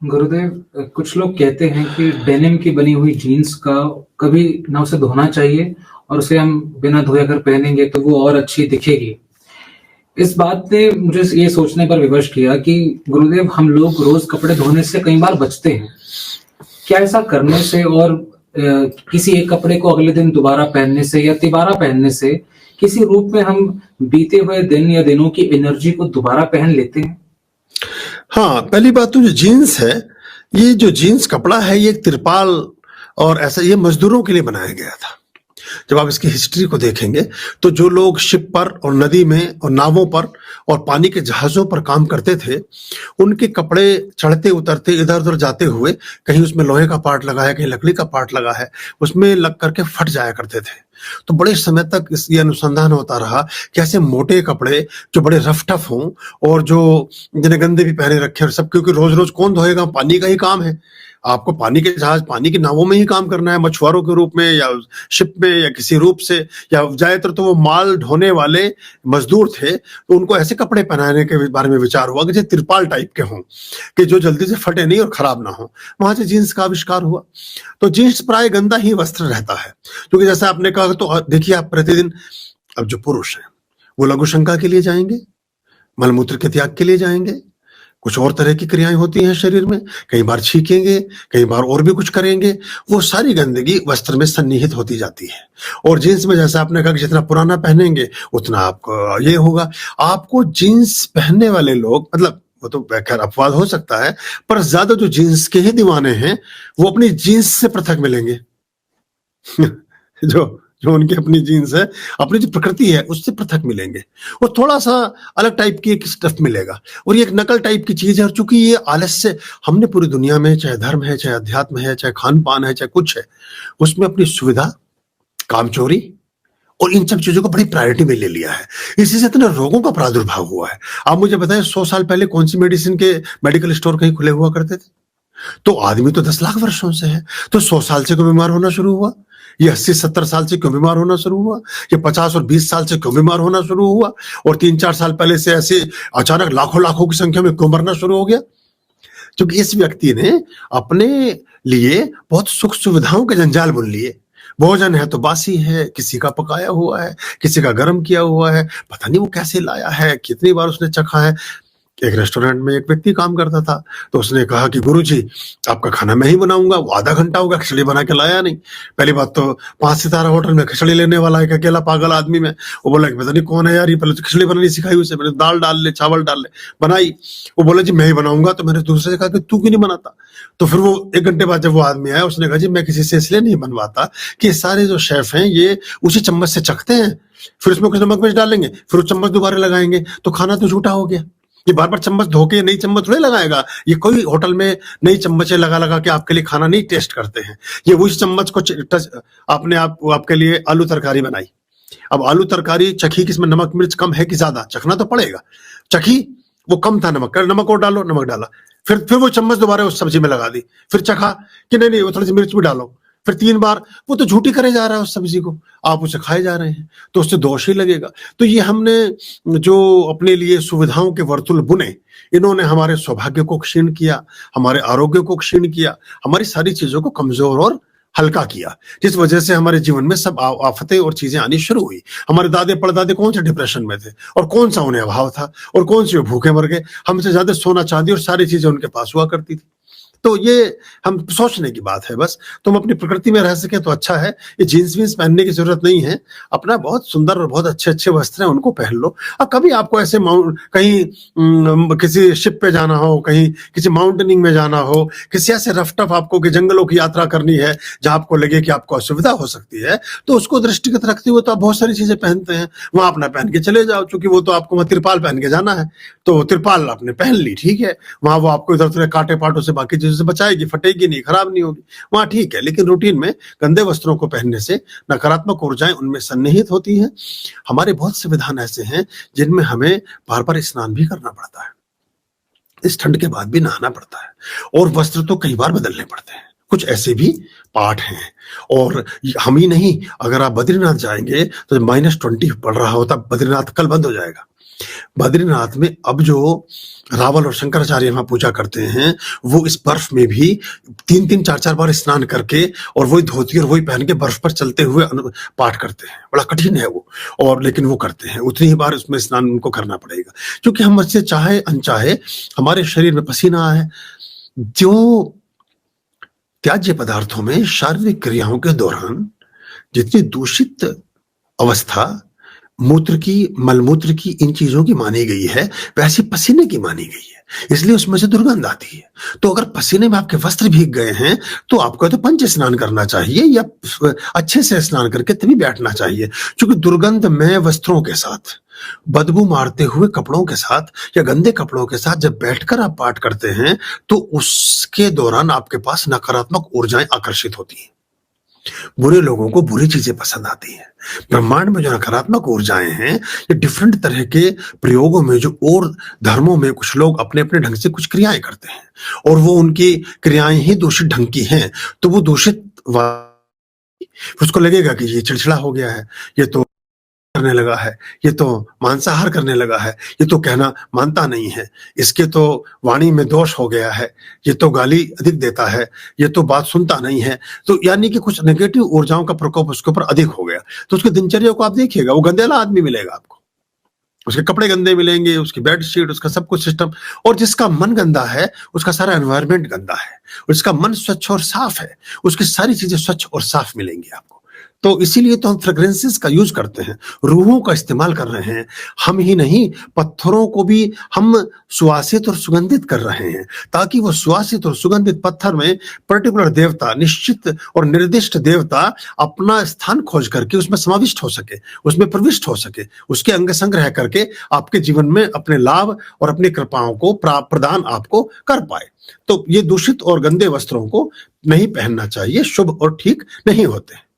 गुरुदेव, कुछ लोग कहते हैं कि डेनिम की बनी हुई जीन्स का कभी ना उसे धोना चाहिए और उसे हम बिना धोए अगर पहनेंगे तो वो और अच्छी दिखेगी। इस बात ने मुझे ये सोचने पर विवश किया कि गुरुदेव, हम लोग रोज कपड़े धोने से कई बार बचते हैं। क्या ऐसा करने से और किसी एक कपड़े को अगले दिन दोबारा पहनने से या तिबारा पहनने से किसी रूप में हम बीते हुए दिन या दिनों की एनर्जी को दोबारा पहन लेते हैं? हाँ, पहली बात तो जो जीन्स है, ये जो जीन्स कपड़ा है, ये एक तिरपाल और ऐसा ये मजदूरों के लिए बनाया गया था। जब आप इसकी हिस्ट्री को देखेंगे तो जो लोग शिप पर और नदी में और नावों पर और पानी के जहाजों पर काम करते थे, उनके कपड़े चढ़ते उतरते इधर उधर जाते हुए कहीं उसमें लोहे का पार्ट लगा है, कहीं लकड़ी का पार्ट लगा है, उसमें लग करके फट जाया करते थे। तो बड़े समय तक ये अनुसंधान होता रहा कि ऐसे मोटे कपड़े जो बड़े रफ टफ हों और जो जिन्हें गंदे भी पहने रखे और सब, क्योंकि रोज रोज कौन धोएगा, पानी का ही काम है। आपको पानी के जहाज, पानी की नावों में ही काम करना है, मछुआरों के रूप में या शिप में या किसी रूप से, या ज्यादातर तो वो माल ढोने वाले मजदूर थे, तो उनको ऐसे कपड़े पहनाने के बारे में विचार हुआ कि जो तिरपाल टाइप के हों, कि जो जल्दी से फटे नहीं और खराब ना हो। वहां से जीन्स का आविष्कार हुआ। तो जीन्स प्राय गंदा ही वस्त्र रहता है, क्योंकि जैसा आपने कहा, तो देखिए आप प्रतिदिन, अब जो पुरुष हैं वो लघु शंका के लिए जाएंगे, मलमूत्र के त्याग के लिए जाएंगे, कुछ और तरह की क्रियाएं होती हैं शरीर में, कई बार छींकेंगे, कई बार और भी कुछ करेंगे। वो सारी गंदगी वस्त्र में सन्निहित होती जाती है। और जीन्स में जैसा आपने कहा कि जितना पुराना पहनेंगे उतना आपको ये होगा। आपको जीन्स पहनने वाले लोग, मतलब वो तो खैर अपवाद हो सकता है, पर ज्यादा जो जीन्स के ही दीवाने हैं वो अपनी जीन्स से पृथक मिलेंगे। जो जो उनकी अपनी जीन्स है, अपनी जो प्रकृति है उससे पृथक मिलेंगे। वो थोड़ा सा अलग टाइप की एक स्टफ मिलेगा, और ये एक नकल टाइप की चीज है। और चूंकि ये आलस्य हमने पूरी दुनिया में, चाहे धर्म है, चाहे अध्यात्म है, चाहे खान पान है, चाहे कुछ है, उसमें अपनी सुविधा, कामचोरी और इन सब चीजों को बड़ी प्रायोरिटी में ले लिया है। इसी से इतने रोगों का प्रादुर्भाव हुआ है। आप मुझे बताएं, 100 साल पहले कौन सी मेडिसिन के मेडिकल स्टोर कहीं खुले हुआ करते थे? तो आदमी तो 10 लाख वर्षों से है, तो 100 साल से क्यों बीमार होना शुरू हुआ? ये 80-70 साल से क्यों बीमार होना शुरू हुआ? ये 50 और 20 साल से क्यों बीमार होना शुरू हुआ? और 3-4 साल पहले से ऐसे अचानक लाखों लाखों की संख्या में क्यों मरना शुरू हो गया? क्योंकि इस व्यक्ति ने अपने लिए बहुत सुख सुविधाओं के जंजाल बुन लिए। भोजन है तो बासी है, किसी का पकाया हुआ है, किसी का गर्म किया हुआ है, पता नहीं वो कैसे लाया है, कितनी बार उसने चखा है। एक रेस्टोरेंट में एक व्यक्ति काम करता था, तो उसने कहा कि गुरुजी, आपका खाना मैं ही बनाऊंगा। वो आधा घंटा हो गया, खिचड़ी बना के लाया नहीं। पहली बात तो 5 सितारा होटल में खिचड़ी लेने वाला एक अकेला पागल आदमी में, वो बोला कि पता नहीं कौन है यार, ये पहले तो खिचड़ी बनानी सिखाई उसे, मैंने दाल डाल ले, चावल डाल ले, बनाई। वो बोला जी मैं ही बनाऊंगा। तो मैंने दूसरे से कहा कि तू क्यों नहीं बनाता? तो फिर वो 1 घंटे बाद जब वो आदमी आया, उसने कहा जी मैं किसी से इसलिए नहीं बनवाता कि सारे जो शेफ हैं ये उसी चम्मच से चखते हैं, फिर उसमें कुछ नमक मिर्च डालेंगे, फिर वो चम्मच दोबारा लगाएंगे, तो खाना तो झूठा हो गया। ये बार बार चम्मच धो के नई चम्मच थोड़ी लगाएगा। ये कोई होटल में नई चम्मचें लगा लगा के आपके लिए खाना नहीं टेस्ट करते हैं। ये उस चम्मच को आपने आपके लिए आलू तरकारी बनाई। अब आलू तरकारी चखी, किसमें नमक मिर्च कम है कि ज्यादा, चखना तो पड़ेगा। चखी, वो कम था नमक, नमक और डालो, नमक डाला, फिर वो चम्मच दोबारा उस सब्जी में लगा दी, फिर चखा कि नहीं नहीं वो थोड़ी सी मिर्च भी डालो, फिर 3 बार। वो तो झूठी करे जा रहा है उस सब्जी को, आप उसे खाए जा रहे हैं, तो उससे दोष ही लगेगा। तो ये हमने जो अपने लिए सुविधाओं के वर्तुल बुने, इन्होंने हमारे सौभाग्य को क्षीण किया, हमारे आरोग्य को क्षीण किया, हमारी सारी चीजों को कमजोर और हल्का किया, जिस वजह से हमारे जीवन में सब आफतें और चीजें आनी शुरू हुई। हमारे दादे परदादे कौन से डिप्रेशन में थे, और कौन सा उन्हें अभाव था, और कौन से भूखे मर गए। हमसे ज्यादा सोना चांदी और सारी चीजें उनके पास हुआ करती थी। तो ये हम सोचने की बात है बस। तुम अपनी प्रकृति में रह सके तो अच्छा है। ये जीन्स वीन्स पहनने की जरूरत नहीं है। अपना बहुत सुंदर और बहुत अच्छे अच्छे वस्त्र हैं, उनको पहन लो। अब कभी आपको ऐसे कहीं किसी शिप पे जाना हो, कहीं किसी माउंटेनिंग में जाना हो, किसी ऐसे रफ टफ आपको कि जंगलों की यात्रा करनी है जहां आपको लगे कि आपको असुविधा हो सकती है, तो उसको दृष्टिगत रखते हुए तो आप बहुत सारी चीजें पहनते हैं। वहां अपना पहन के चले जाओ, क्योंकि वो तो आपको वहां तिरपाल पहन के जाना है, तो तिरपाल आपने पहन ली, ठीक है। वहां वो आपको इधर उधर कांटे पाटों से, बाकी चीजों से बचाएगी, फटेगी नहीं, खराब नहीं होगी, वहां ठीक है। लेकिन रूटीन में गंदे वस्त्रों को पहनने से नकारात्मक ऊर्जाएं उनमें सन्निहित होती हैं। हमारे बहुत से विधान ऐसे हैं जिनमें हमें बार बार स्नान भी करना पड़ता है, इस ठंड के बाद भी नहाना पड़ता है, और वस्त्र तो कई बार बदलने पड़ते हैं। कुछ ऐसे भी पाठ हैं। और हम ही नहीं, अगर आप बद्रीनाथ जाएंगे तो -20 पड़ रहा होता, बद्रीनाथ कल बंद हो जाएगा। बद्रीनाथ में अब जो रावल और शंकराचार्य वहाँ पूजा करते हैं, वो इस बर्फ में भी 3-3 4-4 बार स्नान करके और वही धोती और वही पहन के बर्फ पर चलते हुए पाठ करते हैं। बड़ा कठिन है वो, और लेकिन वो करते हैं। उतनी ही बार उसमें स्नान उनको करना पड़ेगा, क्योंकि हम उससे चाहे अनचाहे हमारे शरीर में पसीना है। जो त्याज्य पदार्थों में शारीरिक क्रियाओं के दौरान जितनी दूषित अवस्था मूत्र की, मलमूत्र की, इन चीजों की मानी गई है, वैसी पसीने की मानी गई है, इसलिए उसमें से दुर्गंध आती है। तो अगर पसीने में आपके वस्त्र भीग गए हैं तो आपको तो पंच स्नान करना चाहिए या अच्छे से स्नान करके तभी बैठना चाहिए, क्योंकि दुर्गंध में वस्त्रों के साथ, बदबू मारते हुए कपड़ों के साथ या गंदे कपड़ों के साथ जब बैठकर आप पाठ करते हैं तो उसके दौरान आपके पास नकारात्मक ऊर्जाएं आकर्षित होती हैं। बुरे लोगों को बुरी चीजें पसंद आती हैं। ब्रह्मांड में जो नकारात्मक ऊर्जाएं हैं, ये डिफरेंट तरह के प्रयोगों में, जो और धर्मों में कुछ लोग अपने अपने ढंग से कुछ क्रियाएं करते हैं और वो उनकी क्रियाएं ही दूषित ढंग की हैं, तो वो दूषित उसको लगेगा कि ये चिड़चिड़ा हो गया है, ये तो करने लगा है, ये तो मांसाहार करने लगा है, ये तो कहना मानता नहीं है, इसके तो वाणी में दोष हो गया है, ये तो गाली अधिक देता है, ये तो बात सुनता नहीं है। तो यानी कि कुछ नेगेटिव ऊर्जाओं का प्रकोप उसके ऊपर अधिक हो गया। तो उसकी दिनचर्या को आप देखिएगा, वो गंदेला आदमी मिलेगा आपको, उसके कपड़े गंदे मिलेंगे, उसकी बेडशीट, उसका सब कुछ सिस्टम। और जिसका मन गंदा है उसका सारा एनवायरनमेंट गंदा है, और जिसका मन स्वच्छ और साफ है उसकी सारी चीजें स्वच्छ और साफ मिलेंगी आपको। तो इसीलिए तो हम फ्रेग्रेंसेस का यूज करते हैं, रूहों का इस्तेमाल कर रहे हैं। हम ही नहीं, पत्थरों को भी हम सुवासित और सुगंधित कर रहे हैं, ताकि वो सुवासित और सुगंधित पत्थर में पर्टिकुलर देवता, निश्चित और निर्दिष्ट देवता अपना स्थान खोज करके उसमें समाविष्ट हो सके, उसमें प्रविष्ट हो सके, उसके अंग संग्रह करके आपके जीवन में अपने लाभ और अपनी कृपाओं को प्रदान आपको कर पाए। तो ये दूषित और गंदे वस्त्रों को नहीं पहनना चाहिए, शुभ और ठीक नहीं होते।